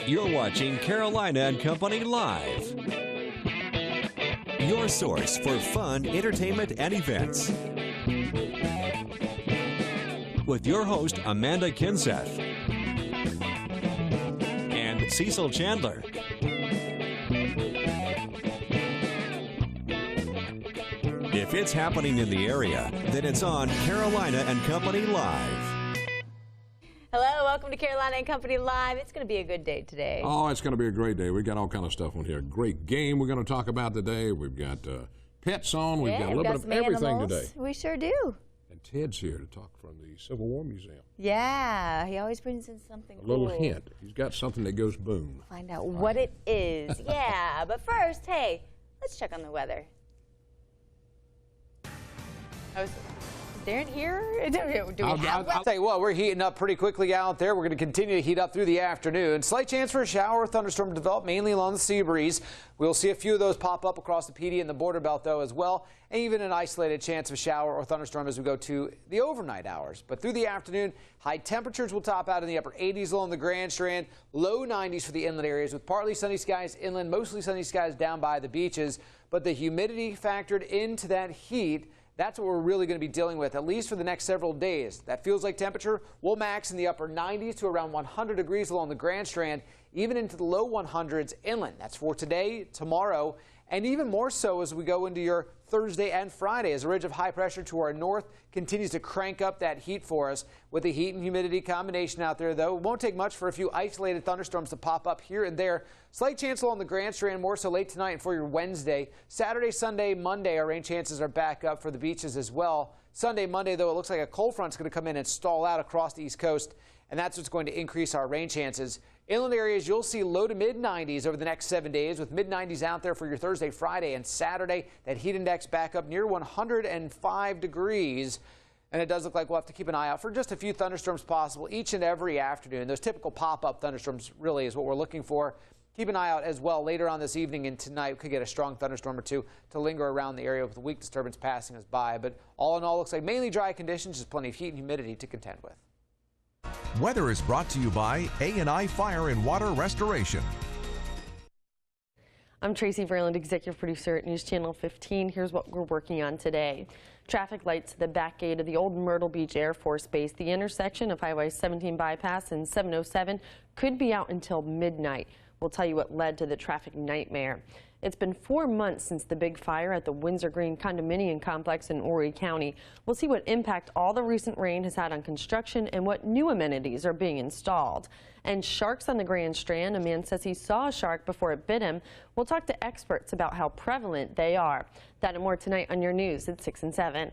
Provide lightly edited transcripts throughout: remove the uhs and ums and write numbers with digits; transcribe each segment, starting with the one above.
You're watching Carolina and Company Live, your source for fun, entertainment, and events. With your host, Amanda Kinseth and Cecil Chandler. If it's happening in the area, then it's on Carolina and Company Live. Hello, welcome to Carolina and Company Live. It's going to be a good day today. Oh, it's going to be a great day. We got all kind of stuff on here. Great game we're going to talk about today. We've got pets on. We've got a little bit of everything animals today. We sure do. And Ted's here to talk from the Civil War Museum. Yeah, he always brings in something cool. A little hint. He's got something that goes boom. Find out what it is. Yeah, but first, hey, let's check on the weather. Is Darren here? I'll tell you what, we're heating up pretty quickly out there. We're going to continue to heat up through the afternoon. Slight chance for a shower or thunderstorm to develop, mainly along the sea breeze. We'll see a few of those pop up across the PD and the border belt, though, as well, and even an isolated chance of a shower or thunderstorm as we go to the overnight hours. But through the afternoon, high temperatures will top out in the upper 80s along the Grand Strand, low 90s for the inland areas, with partly sunny skies inland, mostly sunny skies down by the beaches. But the humidity factored into that heat, that's what we're really going to be dealing with, at least for the next several days. That feels like temperature will max in the upper 90s to around 100 degrees along the Grand Strand, even into the low 100s inland. That's for today, tomorrow, and even more so as we go into your Thursday and Friday, as a ridge of high pressure to our north continues to crank up that heat for us. With the heat and humidity combination out there, though, it won't take much for a few isolated thunderstorms to pop up here and there. Slight chance along the Grand Strand, more so late tonight and for your Wednesday. Saturday, Sunday, Monday, our rain chances are back up for the beaches as well. Sunday, Monday, though, it looks like a cold front's going to come in and stall out across the East Coast, and that's what's going to increase our rain chances. Inland areas, you'll see low to mid-90s over the next 7 days, with mid-90s out there for your Thursday, Friday, and Saturday. That heat index back up near 105 degrees. And it does look like we'll have to keep an eye out for just a few thunderstorms possible each and every afternoon. Those typical pop-up thunderstorms really is what we're looking for. Keep an eye out as well later on this evening and tonight. We could get a strong thunderstorm or two to linger around the area with a weak disturbance passing us by. But all in all, looks like mainly dry conditions, just plenty of heat and humidity to contend with. Weather is brought to you by A&I Fire and Water Restoration. I'm Tracy Verland, executive producer at News Channel 15. Here's what we're working on today. Traffic lights to the back gate of the old Myrtle Beach Air Force Base. The intersection of Highway 17 bypass and 707 could be out until midnight. We'll tell you what led to the traffic nightmare. It's been 4 months since the big fire at the Windsor Green condominium complex in Horry County. We'll see what impact all the recent rain has had on construction and what new amenities are being installed. And sharks on the Grand Strand. A man says he saw a shark before it bit him. We'll talk to experts about how prevalent they are. That and more tonight on your news at 6 and 7.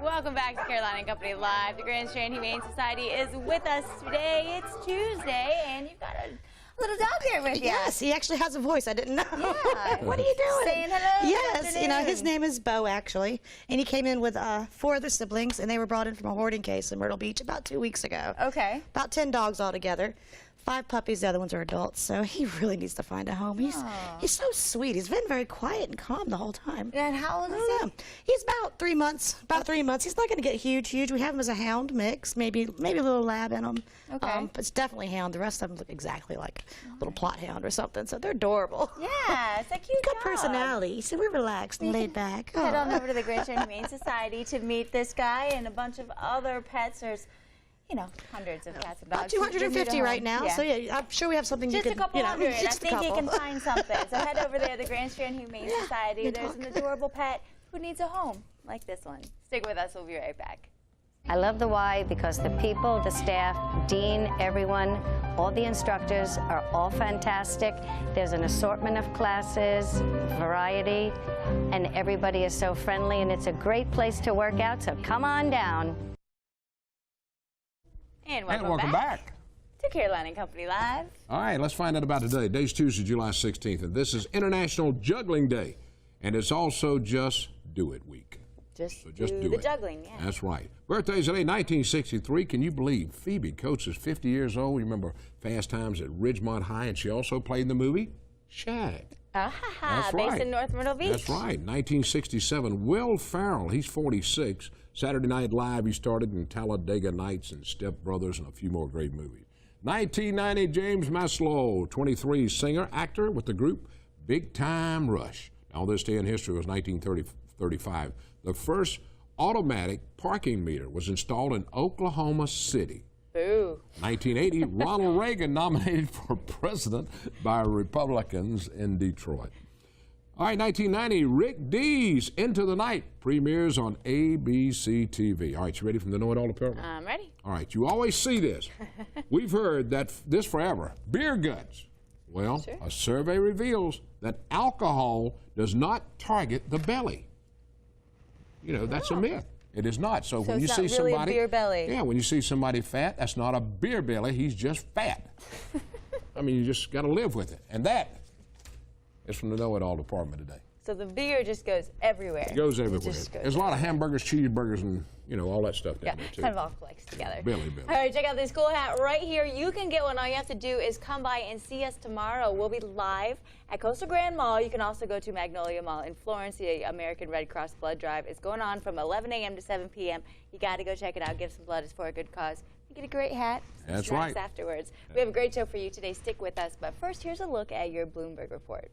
Welcome back to Carolina and Company Live. The Grand Strand Humane Society is with us today. It's Tuesday, and you've got a little dog here with you. Yes, he actually has a voice. I didn't know. Yeah. What are you doing? Saying hello. Yes, you know, his name is Bo, actually, and he came in with 4 other siblings, and they were brought in from a hoarding case in Myrtle Beach about 2 weeks ago. Okay. About 10 dogs altogether. 5 puppies, the other ones are adults, so he really needs to find a home. He's so sweet. He's been very quiet and calm the whole time. And how old is he? He's about 3 months. About 3 months. He's not going to get huge. We have him as a hound mix, maybe a little lab in him. Okay. But it's definitely hound. The rest of them look exactly like a little plot hound or something, so they're adorable. Yeah, it's a cute Good dog. personality. So we're relaxed and laid back. Head on over to the Grand Strand Humane Society to meet this guy and a bunch of other pets. There's, you know, hundreds of cats and dogs. About 250 right now, so yeah, I'm sure we have something just you can, a couple hundred. I just think you can find something. So head over there, the Grand Strand Humane Society. There's an adorable pet who needs a home like this one. Stick with us. We'll be right back. I love the Y because the people, the staff, Dean, everyone, all the instructors are all fantastic. There's an assortment of classes, variety, and everybody is so friendly, and it's a great place to work out, so come on down. And welcome back to Carolina and Company Live. All right, let's find out about today. Today's Tuesday, July 16th, and this is International Juggling Day, and it's also Just Do It Week. Just do the it. juggling, yeah. That's right. Birthdays today, 1963. Can you believe Phoebe Coates is 50 years old? You remember Fast Times at Ridgemont High, and she also played in the movie Shag. Based in North Myrtle Beach. That's right. 1967. Will Ferrell, he's 46. Saturday Night Live, he started in Talladega Nights and Step Brothers and a few more great movies. 1990, James Maslow, 23, singer, actor with the group Big Time Rush. Now, this day in history was 1935. The first automatic parking meter was installed in Oklahoma City. Boo. 1980, Ronald Reagan nominated for president by Republicans in Detroit. All right, 1990, Rick Dees' Into the Night premieres on ABC TV. All right, you ready from the Know It All department? I'm ready. All right, you always see this. We've heard that this forever, beer guts. Well, Sure. a survey reveals that alcohol does not target the belly. You know, that's a myth. It is not. So when you it's see not really somebody, a beer belly. yeah, when you see somebody fat, that's not a beer belly. He's just fat. I mean, you just got to live with it. And that is from the Know It All department today. So the beer just goes everywhere. It goes everywhere. just goes There's a lot of hamburgers, cheeseburgers, and you know all that stuff Yeah, down there too. kind of all collects together. Belly. All right, check out this cool hat right here. You can get one. All you have to do is come by and see us tomorrow. We'll be live at Coastal Grand Mall. You can also go to Magnolia Mall in Florence. The American Red Cross Blood Drive is going on from 11 a.m. to 7 p.m. You got to go check it out. Give some blood. It's for a good cause. You get a great hat. Some That's snacks right. afterwards. We have a great show for you today. Stick with us. But first, here's a look at your Bloomberg report.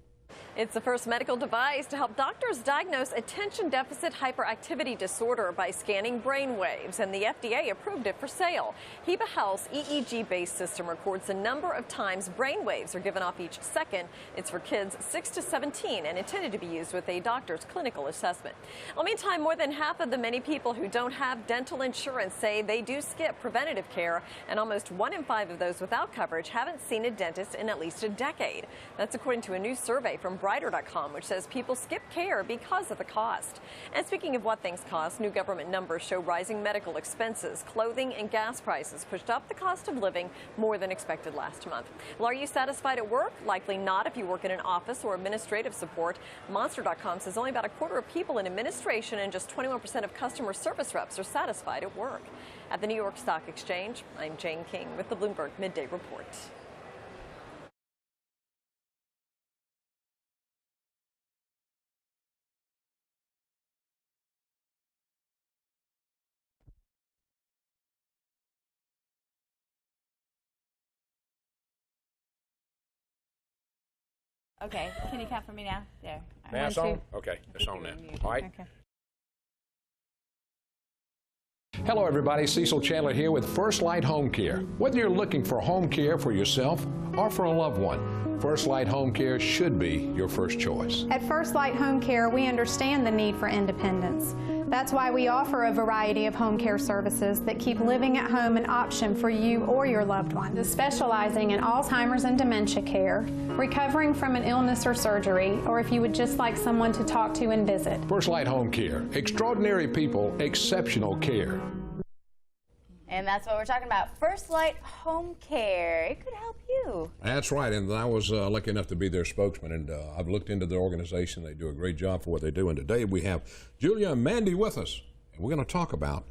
It's the first medical device to help doctors diagnose attention deficit hyperactivity disorder by scanning brain waves, and the FDA approved it for sale. Heba Health's EEG-based system records the number of times brain waves are given off each second. It's for kids 6 to 17 and intended to be used with a doctor's clinical assessment. Well, meantime, more than half of the many people who don't have dental insurance say they do skip preventative care, and almost 1 in 5 of those without coverage haven't seen a dentist in at least a decade. That's according to a new survey from Brighter.com, which says people skip care because of the cost. And speaking of what things cost, new government numbers show rising medical expenses. Clothing and gas prices pushed up the cost of living more than expected last month. Well, are you satisfied at work? Likely not if you work in an office or administrative support. Monster.com says only about a quarter of people in administration and just 21% of customer service reps are satisfied at work. At the New York Stock Exchange, I'm Jane King with the Bloomberg Midday Report. Okay, can you count for me now? There. All right. Mask on? Okay, it's on now. All right. Okay. Hello, everybody. Cecil Chandler here with First Light Home Care. Whether you're looking for home care for yourself or for a loved one, First Light Home Care should be your first choice. At First Light Home Care, we understand the need for independence. That's why we offer a variety of home care services that keep living at home an option for you or your loved one. Specializing in Alzheimer's and dementia care, recovering from an illness or surgery, or if you would just like someone to talk to and visit. First Light Home Care. Extraordinary people, exceptional care. And that's what we're talking about. First Light Home Care. It could help you. That's right, and I was lucky enough to be their spokesman, and I've looked into their organization. They do a great job for what they do, and today we have Julia and Mandy with us, and we're going to talk about,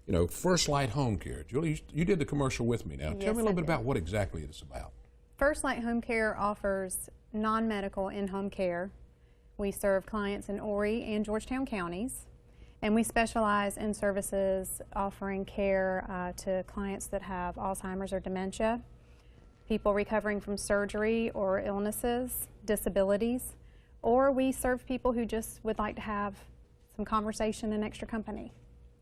you know, First Light Home Care. Julia, you did the commercial with me. Now, tell me a little bit about what exactly it's about. First Light Home Care offers non-medical in-home care. We serve clients in Horry and Georgetown counties. And we specialize in services offering care to clients that have Alzheimer's or dementia, people recovering from surgery or illnesses, disabilities, or we serve people who just would like to have some conversation and extra company.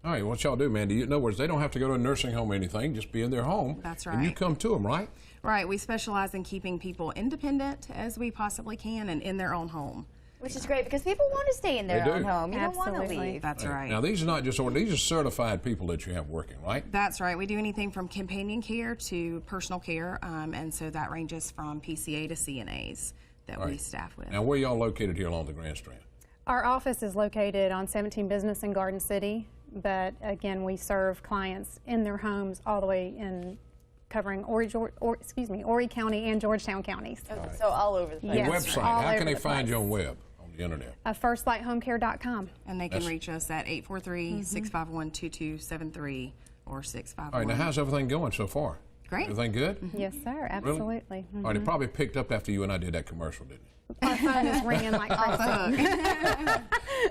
All right, what y'all do, Mandy? In other words, they don't have to go to a nursing home or anything, just be in their home. That's right. And you come to them, right? Right. We specialize in keeping people independent as we possibly can and in their own home. Which is great because people want to stay in their They own do. home. You don't want to Absolutely. leave. That's right. Now, these are not just these are certified people that you have working, right? That's right. We do anything from companion care to personal care, and so that ranges from PCA to CNAs that we staff with. Now, where y'all located here along the Grand Strand? Our office is located on 17 Business in Garden City, but again, we serve clients in their homes all the way in covering Horry County and Georgetown counties. Okay, so all over the place. Your Yes, website, all how can over they the find place. you on web, on the internet? FirstLightHomeCare.com. And they can reach us at 843-651-2273 or 651. All right, now how's everything going so far? Great. Everything good? Yes, sir. Absolutely. All right, it probably picked up after you and I did that commercial, didn't it? Our phone is ringing like crazy.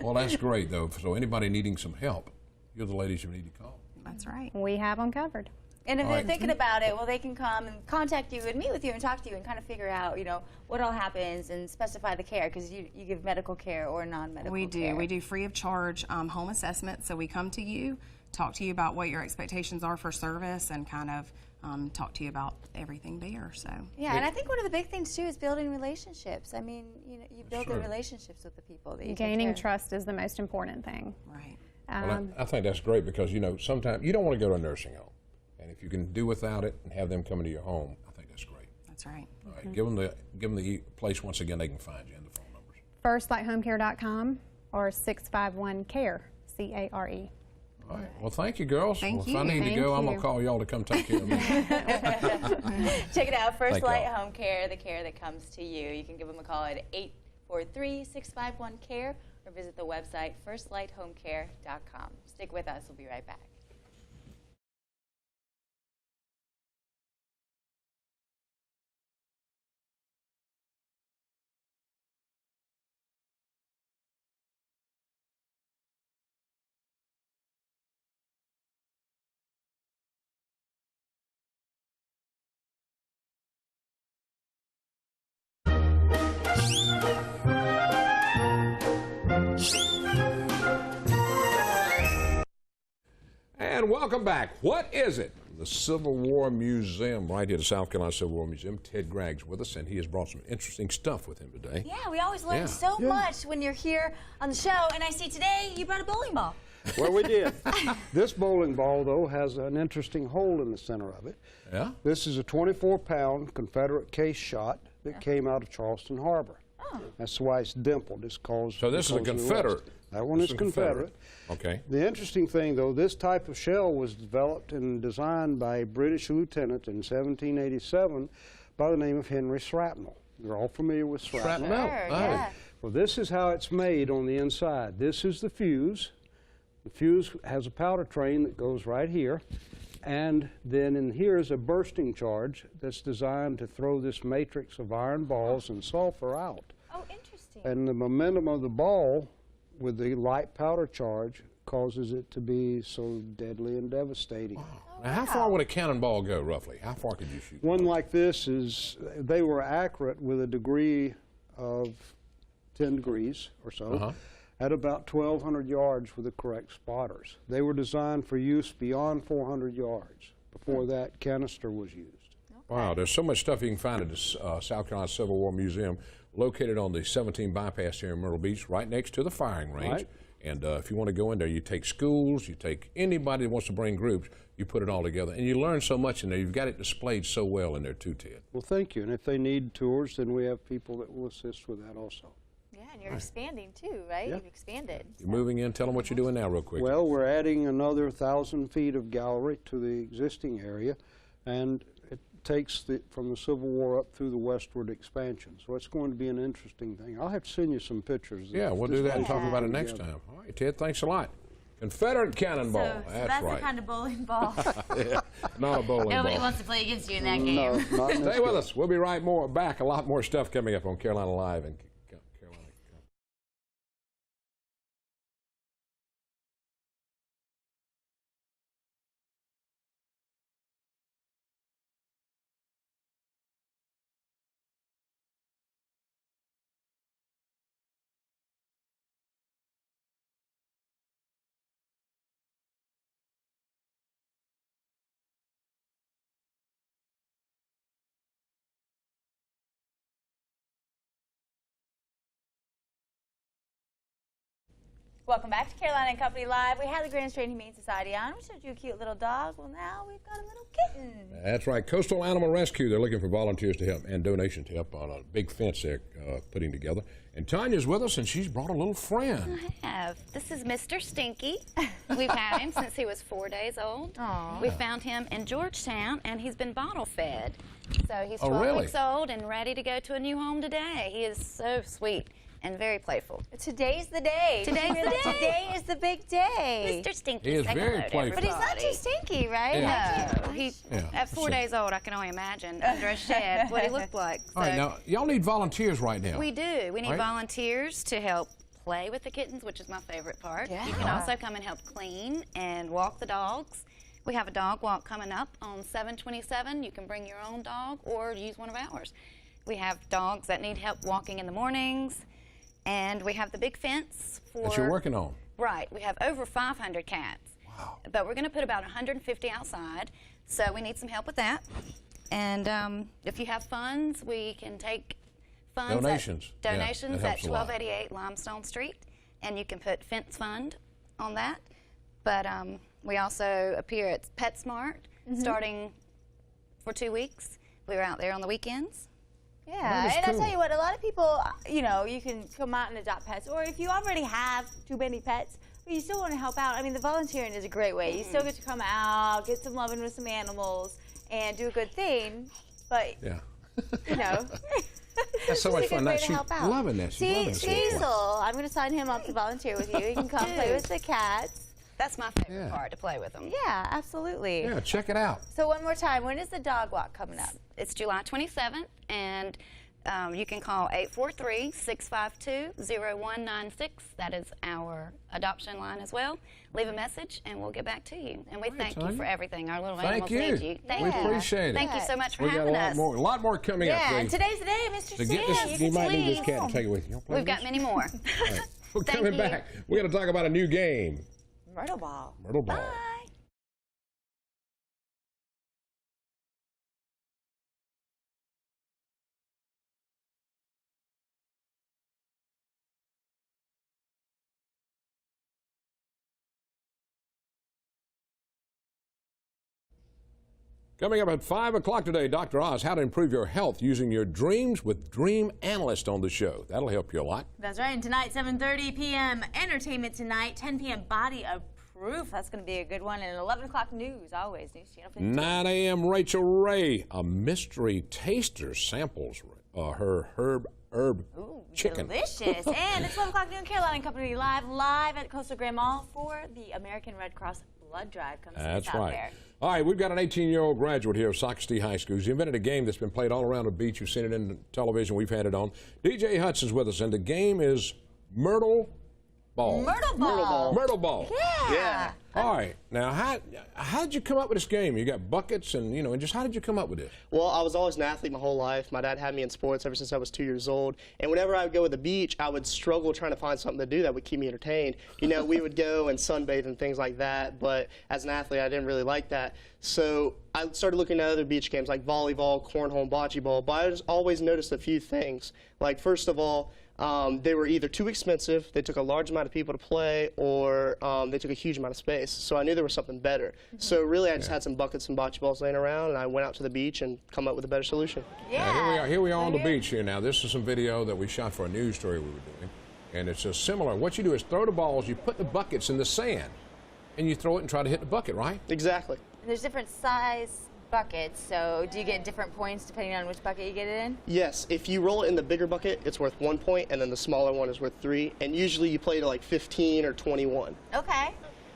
Well, that's great, though. So anybody needing some help, you're the ladies you need to call. That's right. We have them covered. And if they're thinking about it, well, they can come and contact you and meet with you and talk to you and kind of figure out, you know, what all happens and specify the care, because you give medical care or non-medical care. We do free of charge home assessment. So we come to you, talk to you about what your expectations are for service, and kind of talk to you about everything there. So yeah, and I think one of the big things too is building relationships. I mean, you know, you build the relationships with the people that you Gaining trust is the most important thing. Right. Well, I think that's great, because, you know, sometimes you don't want to go to a nursing home. And if you can do without it and have them come into your home, I think that's great. That's right. All right, give them the place once again they can find you and the phone numbers. FirstLightHomeCare.com or 651-CARE, C-A-R-E. All right. Well, thank you, girls. Thank If you. I need to go, I'm going you. to call y'all to come take care of me. Check it out, First Thank Light y'all. Home Care, the care that comes to you. You can give them a call at 843-651-CARE or visit the website firstlighthomecare.com. Stick with us. We'll be right back. And welcome back. What is it? The Civil War Museum, right here, the South Carolina Civil War Museum. Ted Gregg's with us, and he has brought some interesting stuff with him today. Yeah, we always learn so much when you're here on the show, and I see today you brought a bowling ball. Well, we did. This bowling ball, though, has an interesting hole in the center of it. Yeah? This is a 24-pound Confederate case shot that came out of Charleston Harbor. Oh. That's why it's dimpled. It's called. So this is a Confederate. That one is Confederate. Okay. The interesting thing, though, this type of shell was developed and designed by a British lieutenant in 1787 by the name of Henry Shrapnel. You're all familiar with shrapnel. Shrapnel. Yeah. Well, this is how it's made on the inside. This is the fuse. The fuse has a powder train that goes right here. And then in here is a bursting charge that's designed to throw this matrix of iron balls and sulfur out. Oh, interesting. And the momentum of the ball with the light powder charge causes it to be so deadly and devastating. Wow. Now, how far would a cannonball go, roughly? How far could you shoot? One like this is, they were accurate with a degree of 10 degrees or so, at about 1,200 yards with the correct spotters. They were designed for use beyond 400 yards. Before that, canister was used. Wow, there's so much stuff you can find at the South Carolina Civil War Museum, located on the 17 bypass here in Myrtle Beach, right next to the firing range. Right. And if you want to go in there, you take schools, you take anybody that wants to bring groups, you put it all together. And you learn so much in there. You've got it displayed so well in there too, Ted. Well, thank you. And if they need tours, then we have people that will assist with that also. Yeah, and you're expanding too, right? Yeah. You've expanded. You're moving in. Tell them what you're doing now real quick. Well, we're adding another 1,000 feet of gallery to the existing area, and it takes from the Civil War up through the westward expansion. So it's going to be an interesting thing. I'll have to send you some pictures. Yeah, we'll do that and talk about it next time. All right, Ted, thanks a lot. Confederate cannonball. So that's the right. kind of bowling ball. Yeah, not a bowling Nobody ball. wants to play against you in that game. No, not in this Stay with case. us. We'll be right back. A lot more stuff coming up on Carolina Live and Carolina. Welcome back to Carolina and Company Live. We had the Grand Straight Humane Society on. We showed you a cute little dog. Well, now we've got a little kitten. That's right. Coastal Animal Rescue. They're looking for volunteers to help and donations to help on a big fence they're putting together. And Tanya's with us, and she's brought a little friend. I have. This is Mr. Stinky. We've had him since he was 4 days old. Aww. We found him in Georgetown, and he's been bottle fed. So he's Oh, 12 really? weeks old and ready to go to a new home today. He is so sweet and very playful. Today's the day. Today's the day. Today is the big day. Mr. Stinky. He is say very hello to playful. But he's not too everybody. stinky, right? Yeah. No, he, Yeah, at 4 so- days old, I can only imagine under a shed what he looked like. All right, So now, y'all need volunteers right now. we do. We need Right. volunteers to help play with the kittens, which is my favorite part. Yeah. You can also come and help clean and walk the dogs. We have a dog walk coming up on 7/27. You can bring your own dog or use one of ours. We have dogs that need help walking in the mornings, and we have the big fence for... That you're working on. Right. We have over 500 cats. Wow. But we're going to put about 150 outside, so we need some help with that. And if you have funds, we can take funds. Donations. Donations at 1288 Limestone Street, and you can put Fence Fund on that. But we also appear at PetSmart starting for 2 weeks. We were out there on the weekends. Yeah, and I'll tell you what, a lot of people, you know, you can come out and adopt pets, or if you already have too many pets, but you still want to help out. I mean, the volunteering is a great way. You still get to come out, get some loving with some animals, and do a good thing, but, you know. That's so much fun. She's loving that. See, Cecil, I'm going to sign him up to volunteer with you. He can come play with the cats. That's my favorite part, to play with them. Yeah, absolutely. Yeah, check it out. So one more time, when is the dog walk coming up? It's July 27th, and you can call 843-652-0196. That is our adoption line as well. Leave a message, and we'll get back to you. And we thank you for everything. Our little animals need you. Thank you. We appreciate it. Thank you so much for we having got a lot more coming up. Yeah, and today's the day, Mr. To get this, you might need this cat to take it with you. We've got many more. Right. We're coming back. We're going to talk about a new game. Myrtle Ball. Myrtle Ball. Bye. Coming up at 5 o'clock today, Dr. Oz, how to improve your health using your dreams with Dream Analyst on the show. That'll help you a lot. That's right. And tonight, 7:30 p.m. Entertainment Tonight, 10 p.m. Body of Proof. That's going to be a good one. And 11 o'clock news, always. News Channel 15. 9 a.m. Rachel Ray, a mystery taster samples her herb chicken. Delicious. And it's 12 o'clock noon, Carolina and Company live at Coastal Grand Mall for the American Red Cross Blood Drive. Come see us out there. All right, we've got an 18-year-old graduate here of Socastee High School. He invented a game that's been played all around the beach. You've seen it in television. We've had it on. DJ Hudson's with us, and the game is Myrtle Ball. Myrtle Ball. Myrtle Ball. Yeah. All right. Now, how did you come up with this game? You got buckets and, and just how did you come up with it? Well, I was always an athlete my whole life. My dad had me in sports ever since I was 2 years old. And whenever I would go to the beach, I would struggle trying to find something to do that would keep me entertained. We would go and sunbathe and things like that. But as an athlete, I didn't really like that. So I started looking at other beach games like volleyball, cornhole, and bocce ball. But I just always noticed a few things. Like, first of all, they were either too expensive, they took a large amount of people to play, or they took a huge amount of space. So I knew there was something better. So really, I just had some buckets and bocce balls laying around, and I went out to the beach and come up with a better solution. Yeah. Here we are on the beach here now. This is some video that we shot for a news story we were doing, and it's just similar. What you do is throw the balls, you put the buckets in the sand, and you throw it and try to hit the bucket, right? Exactly. There's different size buckets, so do you get different points depending on which bucket you get it in? Yes, if you roll it in the bigger bucket, it's worth 1 point, and then the smaller one is worth 3, and usually you play to like 15 or 21. Okay.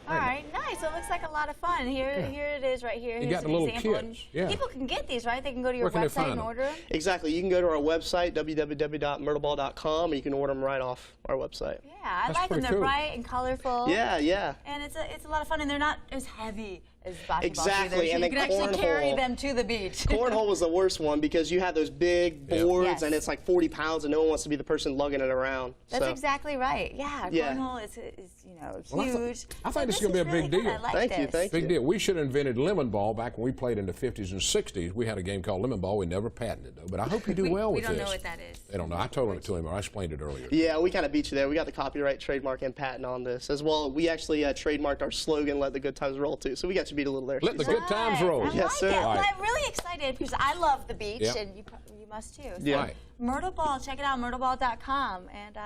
All right, nice. So it looks like a lot of fun. Here it is right here. You Here's got the little example. kids. Yeah. People can get these, right? They can go to your website and order them? Exactly. You can go to our website, www.myrtleball.com, and you can order them right off our website. Yeah, I like them. They're bright and colorful. Yeah. And it's a lot of fun, and they're not as heavy as bocce balls. Exactly. So and you can actually carry them to the beach. Cornhole was the worst one because you have those big boards, and it's like 40 pounds, and no one wants to be the person lugging it around. That's exactly right. Yeah, cornhole is huge. I think this is going to be a big deal. I like this. Big deal. We should have invented lemon ball back when we played in the 50s and 60s. We had a game called lemon ball. We never patented it, though. But I hope you do well with this. We don't know what that is. They don't know. I told it to him, or I explained it earlier. Yeah, we kind of beat you there. We got the copyright, trademark, and patent on this. As well, we actually trademarked our slogan, Let the Good Times Roll, too. So we got you beat a little there. Let the good times roll. Yes, sir. Well, I'm really excited because I love the beach, and you must too. So yeah. Myrtle Ball, check it out, myrtleball.com, and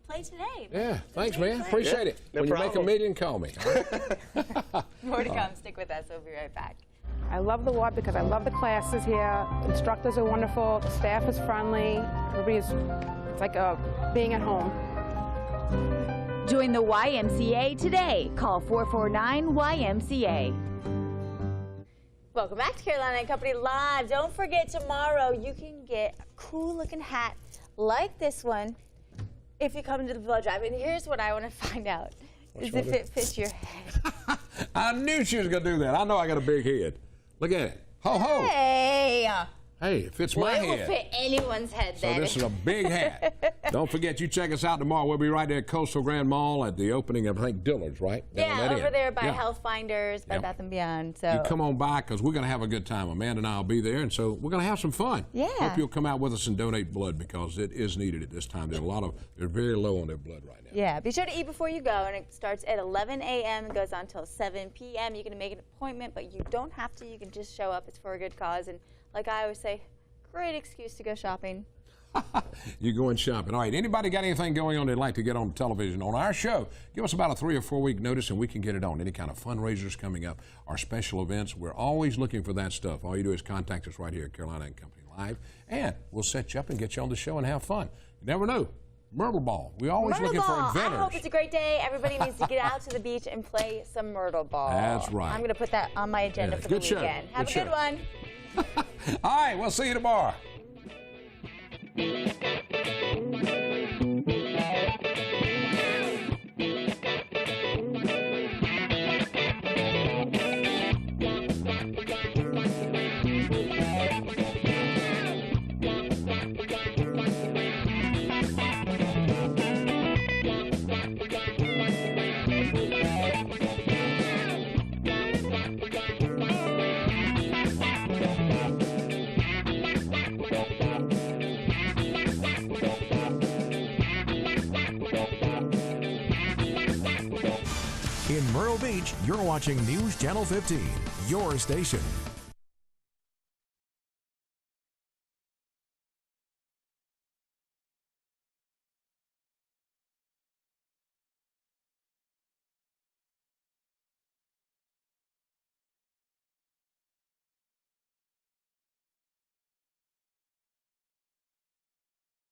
play today. Yeah, thanks, man. Appreciate it. No when problem. You make a million, call me. More to come. Stick with us. We'll be right back. I love the WARP because I love the classes here. Instructors are wonderful. The staff is friendly. It's like being at home. Join the YMCA today. Call 449-YMCA. Welcome back to Carolina and Company Live. Don't forget, tomorrow you can get a cool-looking hat like this one if you come to the blood drive. And here's what I want to find out. Does it fit your head? I knew she was going to do that. I know I got a big head. Look at it. Ho, ho. Hey. Hey, it fits my It head. will fit anyone's head So then. this is a big hat. Don't forget, you check us out tomorrow. We'll be right there at Coastal Grand Mall at the opening of, I think, Dillard's, right? Yeah, over there by Yeah. Health Finders, by Bath & Beyond. So You come on by because we're going to have a good time. Amanda and I will be there, and so we're going to have some fun. Yeah. Hope you'll come out with us and donate blood because it is needed at this time. They're very low on their blood right now. yeah, be sure to eat before you go, and it starts at 11 a.m. and goes on until 7 p.m. You can make an appointment, but you don't have to. You can just show up. It's for a good cause, and like I always say, great excuse to go shopping. You're going shopping. All right, anybody got anything going on they'd like to get on television on our show, give us about a 3 or 4 week notice and we can get it on. Any kind of fundraisers coming up, our special events, we're always looking for that stuff. All you do is contact us right here at Carolina and Company Live, and we'll set you up and get you on the show and have fun. You never know. Myrtle Ball. We're always Myrtle looking ball. for inventors. I hope it's a great day. Everybody needs to get out to the beach and play some Myrtle Ball. That's right. I'm going to put that on my agenda for the Good show. weekend. Have Good a good show. one. All right, we'll see you tomorrow. In Myrtle Beach, you're watching News Channel 15, your station.